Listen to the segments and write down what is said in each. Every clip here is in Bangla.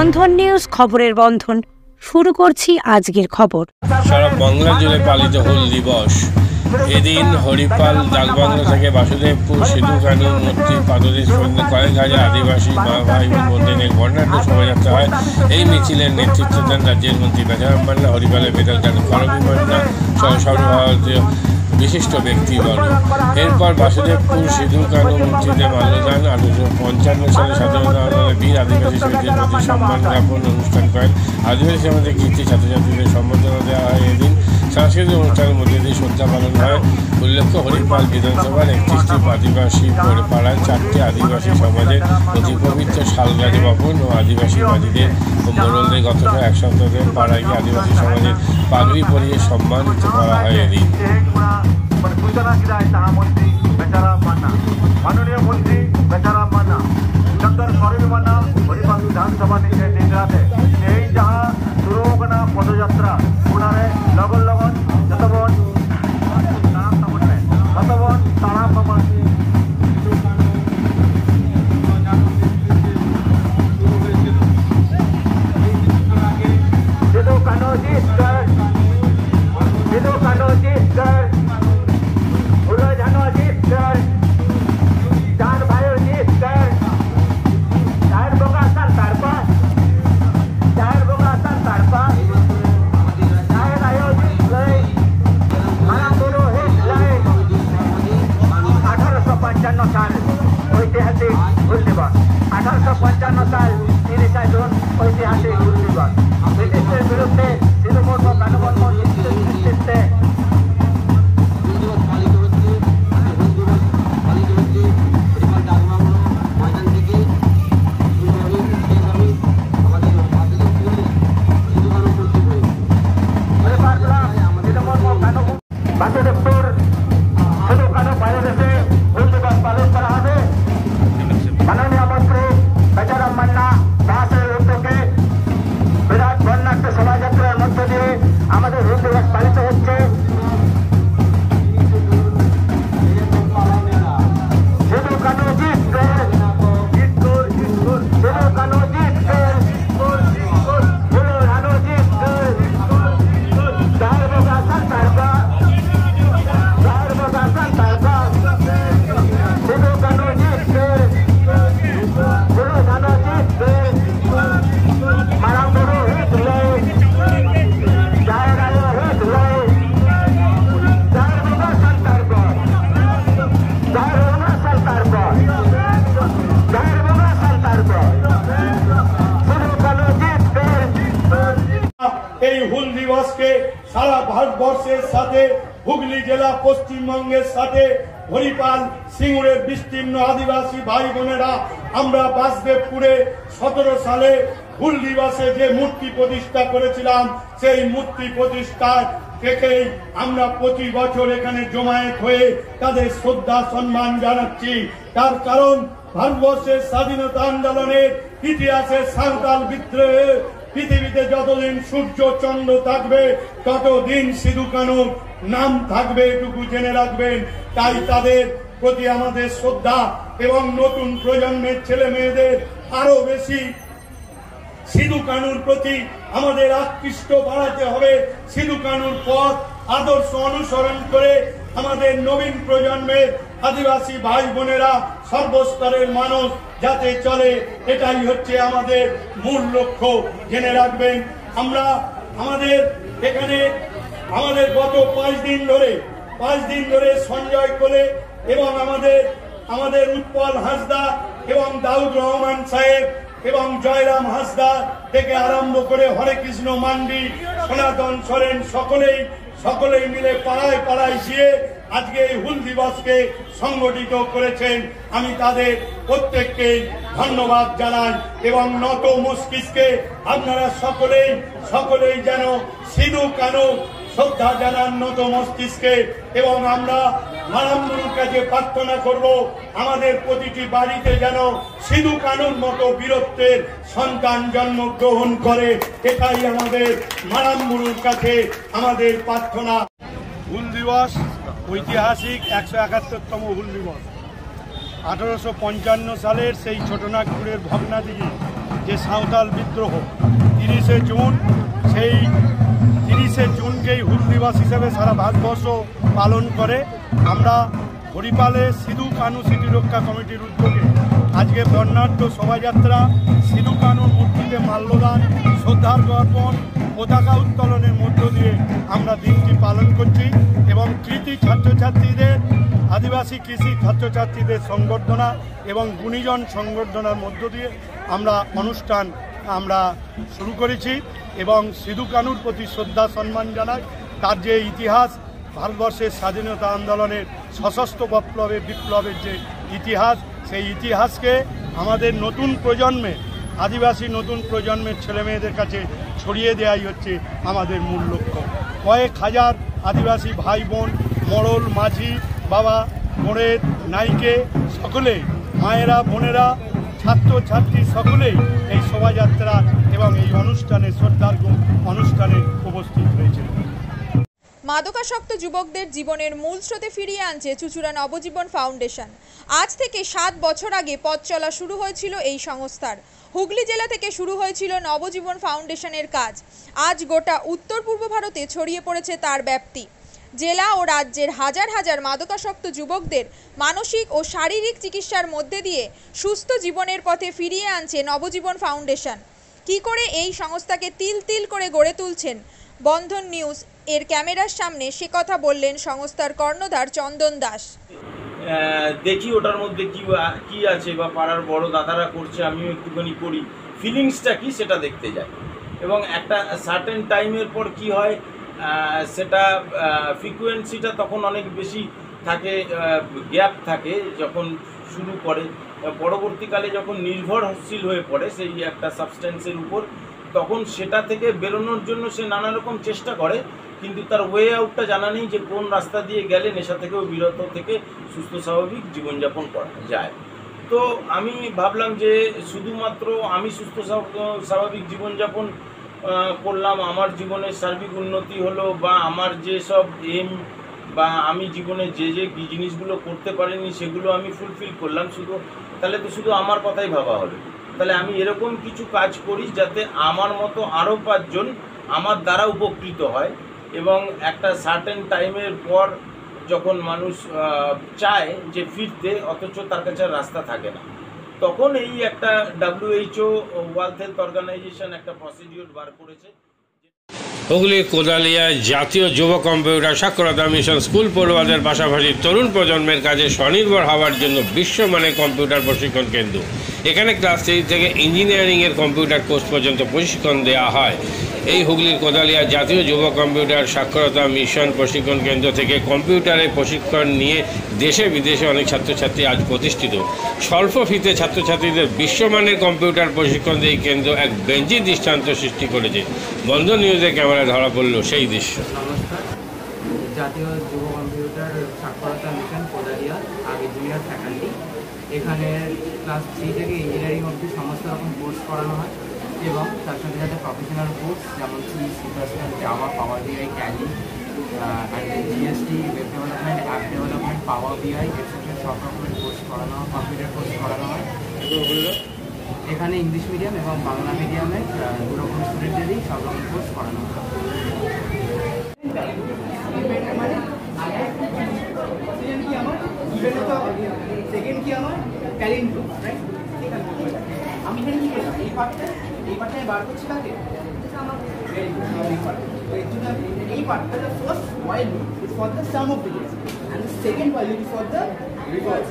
বন্ধন নিউজ খবরের বন্ধন শুরু করছি আজকের খবর। সারা বাংলা জুড়ে পালিত হুল দিবস। এদিন হরিপাল ডাকবাংলো থেকে বাসুদেবপুর সিধু কানু মূর্তি পাদদেশ পর্যন্ত কয়েক হাজার আদিবাসী মা ভাই বোনদের নিয়ে বর্ণাঢ্য শোভাযাত্রা হয়। এই মিছিলের নেতৃত্ব দেন রাজ্যের মন্ত্রী বেচারাম মান্না, হরিপালের বেতাল কানু করবী মান্না সহ সর্বভারতীয় বিশিষ্ট ব্যক্তিবর্গ। এরপর বাসুদেবপুর সিধু কানু মূর্তিতে মাল্যদান। 1855 সালে স্বাধীনতা আন্দোলনে বীর আদিবাসী শহীদদের প্রতি সম্মান জ্ঞাপন অনুষ্ঠান করেন। আদিবাসী সমাজের কৃতি ছাত্রছাত্রীদের সম্বর্ধনা দেওয়া হয়। এদিন সাংস্কৃতিক অনুষ্ঠানের মধ্যে দিয়ে শ্রদ্ধা পালন হয়। উল্লেখ্য, হরিপাল বিধানসভার 31টি আদিবাসী পাড়ায় 4টি আদিবাসী সমাজের অতি পবিত্র শালগাড়ি বপন ও আদিবাসী বাদীদের ও মোড়লদের গতকাল এক সপ্তাহ ধরে পাড়ায় গিয়ে আদিবাসী সমাজের পাগড়ি পরিয়ে সম্মানিত করা হয়। এদিন माननीय मंत्री बेचाराम मान्ना डॉक्टर करबी मान्ना हरिपाल विधानसभा निंद्राते जहाँ शुरू होना पदयात्रा उन्होंने लगन लगन जतबन जतबन ताराम बाबा Sindhu कान्हूजी sir Sindhu कान्हूजी sir उल्लो Janoji sir ऐतिहासिक हुल दिवस 1855 साल 30 जून ऐतिहासिक हुल दिवस ब्रिटिशদের বিরুদ্ধে সিধু মুর্মু কানু মুর্মু নেতৃত্বে বাসুদেবপুর সিধু কানু বায়োদেশে हुल दिवस पालन करा है। माननीय मंत्री बेचाराम मान्ना दासेर उद्योगे विराट बर्णाढ्य शोभायात्रार मध्य दिए आमादेर हुल दिवस पालित होच्छे। सिधु कानू जितकर सिधु कानू जितकर बोलो रानो जितकर दार बगा संतार का सिधु कानू जितकर बोलो रानो जितकर माराम गुरु हित ले जय रायो हित ले दार बगा संतार का दार बगा संतार का दार बगा संतार का सिधु कानू जितकर এই হুল দিবসকে সারা ভারতবর্ষের সাথে হুগলি জেলা পশ্চিমবঙ্গের সাথে হরিপাল সিঙ্গুরের বিস্তীর্ণ আদিবাসী ভাই বোনেরা আমরা বাসুদেবপুরে 17 সালে হুল দিবসে যে মূর্তি প্রতিষ্ঠা করেছিলাম সেই মূর্তি প্রতিষ্ঠার থেকেই আমরা প্রতি বছর এখানে জমায়েত হয়ে তাদের শ্রদ্ধা সম্মান জানাচ্ছি। তার কারণ ভারতবর্ষের স্বাধীনতা আন্দোলনের ইতিহাসে সাঁওতাল বিদ্রোহে পৃথিবীতে যতদিন সূর্য চন্দ্র থাকবে ততদিন সিধু কানুর নাম থাকবে, এটুকু জেনে রাখবেন। তাই তাদের প্রতি আমাদের শ্রদ্ধা এবং নতুন প্রজন্মের ছেলে মেয়েদের আরো বেশি সিধু কানুর প্রতি আমাদের আকৃষ্ট বাড়াতে হবে। সিধু কানুর পথ আদর্শ অনুসরণ করে আমাদের নবীন প্রজন্মের আদিবাসী ভাই বোনেরা সর্বস্তরের মানুষ যাতে চলে, এটাই হচ্ছে আমাদের মূল লক্ষ্য, জেনে রাখবেন। আমরা আমাদের এখানে আমাদের গত 5 দিন ধরে সঞ্জয় কোলে এবং আমাদের উৎপল হাঁসদা এবং দাউদ রহমান সাহেব এবং জয়রাম হাঁসদা থেকে আরম্ভ করে হরে কৃষ্ণ মান্ডি, সনাতন সোরেন সকলেই মিলে পাড়ায় পাড়ায় গিয়ে আজকে এই হুল দিবসকে সংগঠিত করেছেন। আমি তাদের প্রত্যেককে ধন্যবাদ জানাই এবং নত মস্তিষ্কে আপনারা সকলেই যেন সিধু কানু শ্রদ্ধা জানান নত মস্তিষ্কে। এবং আমরা মারামগুরুর কাছে প্রার্থনা করব আমাদের প্রতিটি বাড়িতে যেন সিধু কানুর মতো বীরত্বের সন্তান জন্মগ্রহণ করে, এটাই আমাদের মারামগুরুর কাছে আমাদের প্রার্থনা। হুল দিবস ঐতিহাসিক 171তম হুল দিবস। 1855 সালের সেই ছোটনাগপুরের ভগ্নাদিঘি যে সাঁওতাল বিদ্রোহ 30শে জুন, সেই 30শে জুনকেই হুল দিবস হিসেবে সারা ভারতবর্ষ পালন করে। আমরা হরিপালে সিধু কানু স্মৃতি রক্ষা কমিটির উদ্যোগে আজকে বর্ণাঢ্য শোভাযাত্রা, সিধু কানুর মূর্তিতে মাল্যদান, শ্রদ্ধার অর্পণ, পতাকা উত্তোলনের মধ্য দিয়ে আমরা দিনটি পালন করছি এবং কৃতি ছাত্রছাত্রীদের, আদিবাসী কৃষি ছাত্রছাত্রীদের সংবর্ধনা এবং গুণীজন সংবর্ধনার মধ্য দিয়ে অনুষ্ঠান শুরু করেছি এবং সিধু কানুর প্রতি শ্রদ্ধা সম্মান জানাই। তার যে ইতিহাস, ভারতবর্ষের স্বাধীনতা আন্দোলনের সশস্ত্র বিপ্লবের যে ইতিহাস, সেই ইতিহাসকে আমাদের নতুন প্রজন্মে, আদিবাসী নতুন প্রজন্মের ছেলেমেয়েদের কাছে ছড়িয়ে দেওয়াই হচ্ছে আমাদের মূল লক্ষ্য। কয়েক হাজার আদিবাসী ভাই বোন, মোড়ল, মাঝি, বাবা, মোড়ের, নাইকে সকলেই, মায়েরা, বোনেরা, ছাত্রছাত্রী সকলেই এই শোভাযাত্রা এবং এই অনুষ্ঠানে, শ্রদ্ধার্ঘ অনুষ্ঠানে উপস্থিত হয়েছে। মাদকাসক্ত যুবকদের জীবনের মূল স্রোতে ফিরিয়ে আনছে চুঁচুড়া নবজীবন ফাউন্ডেশন। আজ থেকে 7 বছর আগে পথ চলা শুরু হয়েছিল এই সংস্থার। হুগলি জেলা থেকে শুরু হয়েছিল নবজীবন ফাউন্ডেশনের কাজ। আজ গোটা উত্তর পূর্ব ভারতে ছড়িয়ে পড়েছে তার ব্যাপ্তি। জেলা ও রাজ্যের হাজার হাজার মাদকাসক্ত যুবকদের মানসিক ও শারীরিক চিকিৎসার মধ্যে দিয়ে সুস্থ জীবনের পথে ফিরিয়ে আনছে নবজীবন ফাউন্ডেশন। কী করে এই সংস্থাকে তিল তিল করে গড়ে তুলছেন বন্ধন নিউজ এর ক্যামেরার সামনে, সে কথা বললেন সংস্থার কর্ণধার চন্দন দাস। দেখি ওটার মধ্যে কি আছে, বা পাড়ার বড় দাদারা করছে, আমিও একটুখানি করি, ফিলিংসটা কি সেটা দেখতে যাই। এবং একটা সার্টেন টাইমের পর কি হয়, সেটা ফ্রিকোয়েন্সিটা তখন অনেক বেশি থাকে, গ্যাপ থাকে যখন শুরু করে, পরবর্তীকালে যখন নির্ভরশীল হয়ে পড়ে সেই একটা সাবস্টেন্সের উপর, তখন সেটা থেকে বেরোনোর জন্য সে নানা রকম চেষ্টা করে, কিন্তু তার ওয়ে আউটটা জানা নেই যে কোন রাস্তা দিয়ে গেলে নেশা থেকেও বিরত থেকে সুস্থ স্বাভাবিক জীবনযাপন করা যায়। তো আমি ভাবলাম যে শুধুমাত্র আমি সুস্থ স্বাভাবিক জীবনযাপন করলাম, আমার জীবনের সার্বিক উন্নতি হলো, বা আমার যেসব এম বা আমি জীবনে যে জিনিসগুলো করতে পারিনি সেগুলো আমি ফুলফিল করলাম, তাহলে তো শুধু আমার কথাই ভাবা হলো। তাহলে আমি এরকম কিছু কাজ করি যাতে আমার মতো আরও 5 জন আমার দ্বারা উপকৃত হয়, এবং একটা সার্টেন টাইমের পর যখন মানুষ চায় যে ফিরতে, অথচ তার কাছে রাস্তা থাকে না, তখন এই একটা WHO ওয়ার্ল্ড হেলথ অর্গানাইজেশন একটা প্রসিডিওর বার করেছে। হুগলি কোদালিয়া জাতীয় যুব কম্পিউটার সাক্ষরতা মিশন স্কুল পড়ুয়াদের পাশাপাশি তরুণ প্রজন্মের কাজে স্বনির্ভর হওয়ার জন্য বিশ্বমানের কম্পিউটার প্রশিক্ষণ কেন্দ্র। এখানে ক্লাস 3 থেকে ইঞ্জিনিয়ারিংয়ের কম্পিউটার কোর্স পর্যন্ত প্রশিক্ষণ দেওয়া হয়। এই হুগলির কোদালিয়া জাতীয় যুব কম্পিউটার সাক্ষরতা মিশন প্রশিক্ষণ কেন্দ্র থেকে কম্পিউটারের প্রশিক্ষণ নিয়ে দেশে বিদেশে অনেক ছাত্রছাত্রী আজ প্রতিষ্ঠিত। স্বল্প ফিতে ছাত্রছাত্রীদের বিশ্বমানের কম্পিউটার প্রশিক্ষণ দিয়ে এই কেন্দ্র এক বেঞ্চি দৃষ্টান্ত সৃষ্টি করেছে। বন্ধন নিউজের ক্যামেরায় ধরা পড়ল সেই দৃশ্য। নমস্কার, জাতীয় যুব কম্পিউটার সাক্ষরতা মিশন কোদালিয়া, আগে জুনিয়র ফ্যাকাল্টি। এখানে ক্লাস 3 থেকে ইঞ্জিনিয়ারিং অবধি সমস্ত রকম কোর্স করানো হয়, এবং তার সাথে সাথে প্রফেশনাল কোর্স যেমন C++, Java, power BI, Tally, GST, web development, app development, power BI, etcetera সব রকমের কোর্স করানো হয়, কম্পিউটার কোর্স করানো হয়। এখানে ইংলিশ মিডিয়াম এবং বাংলা মিডিয়ামে 2 রকম স্টুডেন্টদেরই সব রকম কোর্স করানো হয়। সেকেন্ড কি আমার ট্যালেন্ট, রাইট? আমি এখানে কি করলাম, এই পার্টটা বার করছি কাকে, এই পার্টটা the first while is for the sum of digits and the second while is for the reverse.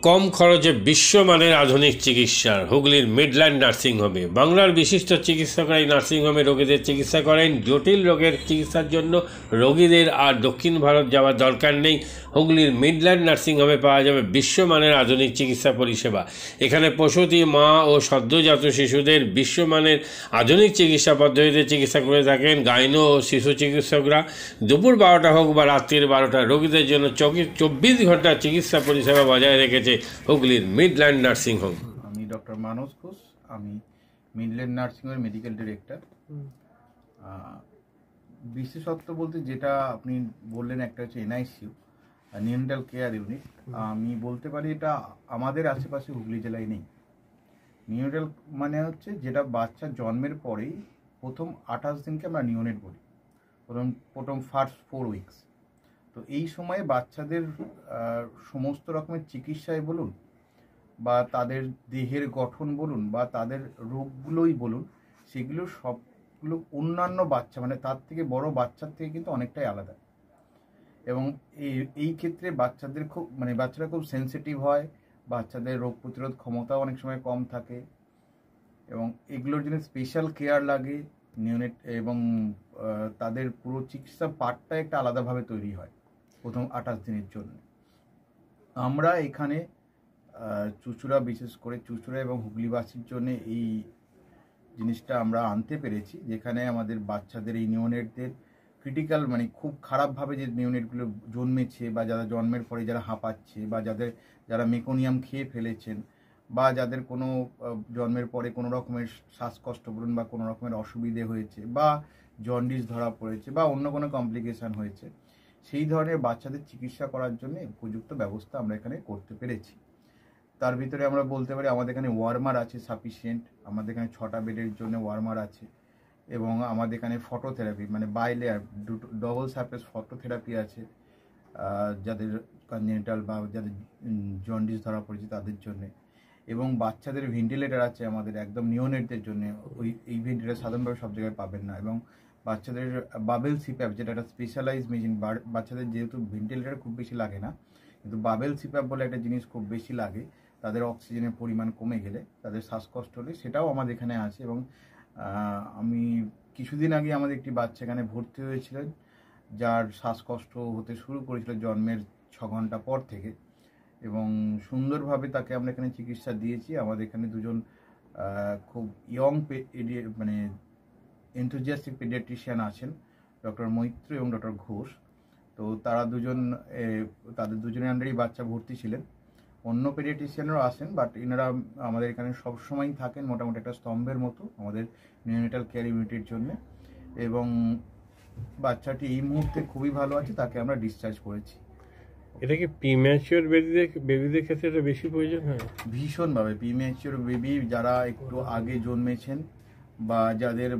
কম খরচে বিশ্বমানের আধুনিক চিকিৎসার হুগলির মিডল্যান্ড নার্সিংহোমে বাংলার বিশিষ্ট চিকিৎসকরা এই নার্সিংহোমে রোগীদের চিকিৎসা করেন। জটিল রোগের চিকিৎসার জন্য রোগীদের আর দক্ষিণ ভারত যাওয়ার দরকার নেই। হুগলির মিডল্যান্ড নার্সিংহোমে পাওয়া যাবে বিশ্বমানের আধুনিক চিকিৎসা পরিষেবা। এখানে প্রসূতি মা ও সদ্যজাত শিশুদের বিশ্বমানের আধুনিক চিকিৎসা পদ্ধতিতে চিকিৎসা করে থাকেন গাইনো ও শিশু চিকিৎসকরা। দুপুর 12টা হোক বা রাত্রির 12টা, রোগীদের জন্য 24 ঘন্টা চিকিৎসা পরিষেবা বজায় রেখেছে হুগলির মিডল্যান্ড নার্সিংহোম। আমি ডক্টর মানস ঘোষ, আমি মিডল্যান্ড নার্সিংহোমের মেডিকেল ডিরেক্টর। বিশেষত্ব বলতে যেটা আপনি বললেন একটা হচ্ছে এনআইসিইউ, নিউনেটাল কেয়ার ইউনিট। আমি বলতে পারি এটা আমাদের আশেপাশে হুগলি জেলায় নেই। নিউনেটাল মানে হচ্ছে যেটা বাচ্চা জন্মের পরেই প্রথম 28 দিনকে আমরা নিউনেট বলি, প্রথম ফার্স্ট 4 উইকস। তো এই সময়ে বাচ্চাদের সমস্ত রকমের চিকিৎসায় বলুন বা তাদের দেহের গঠন বলুন বা তাদের রোগগুলোই বলুন, সেগুলো সবগুলো অন্যান্য বাচ্চা মানে তার থেকে বড় বাচ্চার থেকে কিন্তু অনেকটাই আলাদা। এবং এই ক্ষেত্রে বাচ্চাদের বাচ্চারা খুব সেন্সিটিভ হয়, বাচ্চাদের রোগ প্রতিরোধ ক্ষমতাও অনেক সময় কম থাকে এবং এগুলোর জন্য স্পেশাল কেয়ার লাগে নিউনেট, এবং তাদের পুরো চিকিৎসা পার্টটা একটা আলাদাভাবে তৈরি হয় প্রথম 28 দিনের জন্য। আমরা এখানে চুঁচুড়া, বিশেষ করে চুঁচুড়া এবং হুগলিবাসীর জন্য এই জিনিসটা আমরা আনতে পেরেছি, যেখানে আমাদের বাচ্চাদের এই নিউনেটদের ক্রিটিক্যাল মানে খুব খারাপভাবে যে নিউনেটগুলো জন্মেছে বা যারা জন্মের পরে যারা হাঁপাচ্ছে বা যারা মেকোনিয়াম খেয়ে ফেলেছেন বা যাদের কোনো জন্মের পরে কোনো রকমের শ্বাসকষ্ট বলুন বা কোনো রকমের অসুবিধে হয়েছে বা জন্ডিস ধরা পড়েছে বা অন্য কোনো কমপ্লিকেশান হয়েছে, সেই ধরনের বাচ্চাদের চিকিৎসা করার জন্য উপযুক্ত ব্যবস্থা আমরা এখানে করতে পেরেছি। তার ভিতরে আমরা বলতে পারি আমাদের এখানে ওয়ার্মার আছে সাফিসিয়েন্ট, আমাদের এখানে 6টা বেডের জন্য ওয়ার্মার আছে এবং আমাদের এখানে ফটোথেরাপি মানে বাইলেয়ার ডবল সারফেস ফটোথেরাপি আছে যাদের কনজেনিটাল বা যাদের জন্ডিস ধরা পড়েছে তাদের জন্য, এবং বাচ্চাদের ভেন্টিলেটার আছে আমাদের একদম নিওনেটদের জন্য। এই ভেন্টিলেটার সাধারণভাবে সব জায়গায় পাবেন না, এবং বাচ্চাদের বাবেল সিপ্যাপ যেটা একটা স্পেশালাইজ মেশিন, বাচ্চাদের যেহেতু ভেন্টিলেটার খুব বেশি লাগে না কিন্তু বাবেল সিপ্যাপ বলে একটা জিনিস খুব বেশি লাগে, তাদের অক্সিজেনের পরিমাণ কমে গেলে তাদের শ্বাসকষ্ট হলে সেটাও আমাদের এখানে আছে। এবং আমি কিছুদিন আগে আমাদের একটি বাচ্চা এখানে ভর্তি হয়েছিলেন যার শ্বাসকষ্ট হতে শুরু করেছিল জন্মের 6 ঘন্টা পর থেকে, এবং সুন্দরভাবে তাকে আমরা এখানে চিকিৎসা দিয়েছি। আমাদের এখানে দুজন খুব ইয়ং মানে এনথুজিয়াস্টিক পেডিয়াট্রিশিয়ান আছেন, ডক্টর মৈত্র এবং ডক্টর ঘোষ। তো তারা তাদের দুজনের আন্ডারেই বাচ্চা ভর্তি ছিলেন। অন্য পেডিয়াট্রিশিয়ানরাও আসেন, বাট এনারা আমাদের এখানে সবসময়ই থাকেন মোটামুটি একটা স্তম্ভের মতো আমাদের নিউনেটাল কেয়ার ইউনিটের জন্য। এবং বাচ্চাটি এই মুহূর্তে খুবই ভালো আছে, তাকে আমরা ডিসচার্জ করেছি। এটা কি প্রিম্যাচিওর বেবিদের ক্ষেত্রে এটা বেশি প্রয়োজন হয়? ভীষণভাবে প্রিম্যাচিওর বেবি যারা একটু আগে জন্মেছেন বা যাদের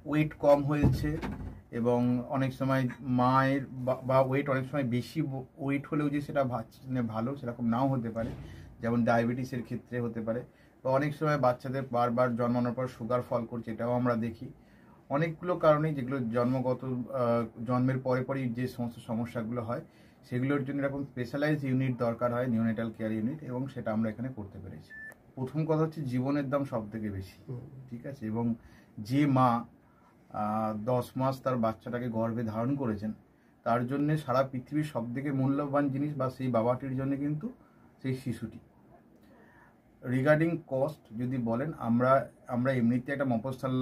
ওয়েট কম হয়েছে, এবং অনেক সময় মায়ের বা ওয়েট অনেক সময় বেশি ওয়েট হলেও যে সেটা ভালো সেরকম নাও হতে পারে, যেমন ডায়াবেটিসের ক্ষেত্রে হতে পারে। তো অনেক সময় বাচ্চাদের বারবার জন্মানোর পর সুগার ফল করছে, এটাও আমরা দেখি। অনেকগুলো কারণেই যেগুলো জন্মের পরেই যে সমস্ত সমস্যাগুলো হয় সেগুলোর জন্য এরকম স্পেশালাইজড ইউনিট দরকার হয়, নিউনেটাল কেয়ার ইউনিট, এবং সেটা আমরা এখানে করতে পেরেছি। প্রথম কথা হচ্ছে জীবনের দাম সব থেকে বেশি, ঠিক আছে, এবং যে মা 10 মাস তার বাচ্চাটাকে গর্ভে ধারণ করেছেন তার জন্য সারা পৃথিবীর সব থেকে মূল্যবান জিনিস বা সেই বাবাটির জন্য কিন্তু সেই শিশুটি। রিগার্ডিং কস্ট যদি বলেন, আমরা এমনিতে একটা মফস্বল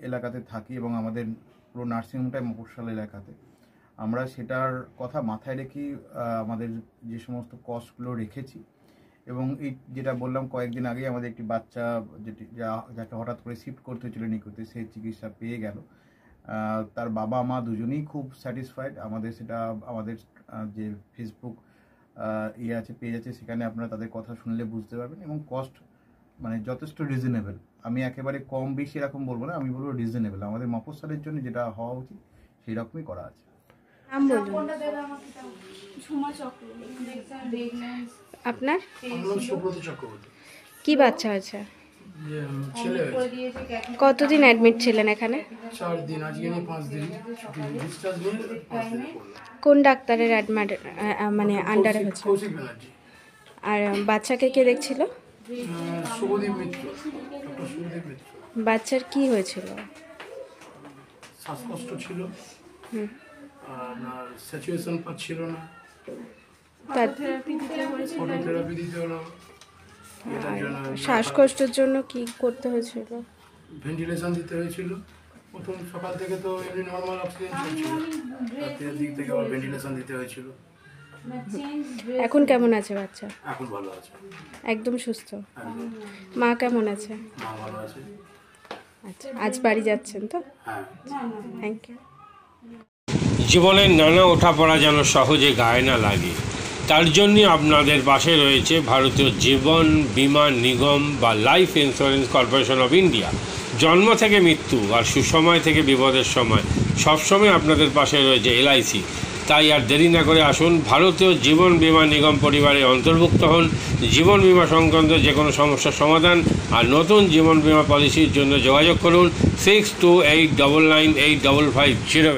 এলাকাতে থাকি এবং আমাদের পুরো নার্সিংহোমটাই মফস্বল এলাকাতে। আমরা সেটার কথা মাথায় রেখেই আমাদের যে সমস্ত কস্টগুলো রেখেছি। এবং এই যেটা বললাম কয়েকদিন আগেই আমাদের একটি বাচ্চা যাকে হঠাৎ করে শিফট করতে হয়েছিল নিকুতে, সেই চিকিৎসা পেয়ে গেল। তার বাবা মা দুজনেই খুব স্যাটিসফাইড। আমাদের যে ফেসবুক পেজ আছে, সেখানে আপনারা তাদের কথা শুনলে বুঝতে পারবেন। এবং কস্ট মানে যথেষ্ট রিজনেবল, আমি একেবারে কম বেশি এরকম বলবো না, আমি বলবো রিজনেবল। আমাদের মফস্বলের জন্য যেটা হওয়া উচিত সেই রকমই করা আছে। আপনার কি বাচ্চা আছে? কতদিন অ্যাডমিট ছিলেন এখানে? 4 দিন, আজকে নিয়ে 5 দিন ডিসচার্জ নিয়ে 5 দিন। কোন ডাক্তারের মানে আন্ডারে হচ্ছে? আর বাচ্চাকে কে দেখছিল? শুভদীপ মিত্র, ডক্টর শুভদীপ মিত্র। বাচ্চার কি হয়েছিল? শ্বাসকষ্ট ছিল, আপনার স্যাচুরেশন পাচ্ছিল না, ফটোথেরাপি দিতে হলো। শ্বাসকষ্টের জন্য কি করতে হয়েছিল? ভেন্টিলেশন দিতে হয়েছিল। প্রথম সকাল থেকে তো এমনি নর্মাল অক্সিজেন চলছিল, রাতের দিক থেকে আবার ভেন্টিলেশন দিতে হয়েছিল। এখন কেমন আছে বাচ্চা? এখন ভালো আছে, একদম সুস্থ। একদম। মা কেমন আছে? মা ভালো আছে। আচ্ছা, আজ বাড়ি যাচ্ছেন তো? হ্যাঁ। Thank you. জীবনের নানা ওঠাপড়া যেন সহজে গায়ে না লাগে, তার জন্যই আপনাদের পাশে রয়েছে ভারতীয় জীবন বীমা নিগম বা life insurance corporation of India. জন্ম থেকে মৃত্যু আর সুসময় থেকে বিপদের সময় সবসময় আপনাদের পাশে রয়েছে এলআইসি। তাই আর দেরি না করে আসুন, ভারতীয় জীবন বীমা নিগম পরিবারে অন্তর্ভুক্ত হন। জীবন বীমা সংক্রান্ত যে কোনো সমস্যার সমাধান আর নতুন জীবন বীমা পলিসির জন্য যোগাযোগ করুন 6289985550।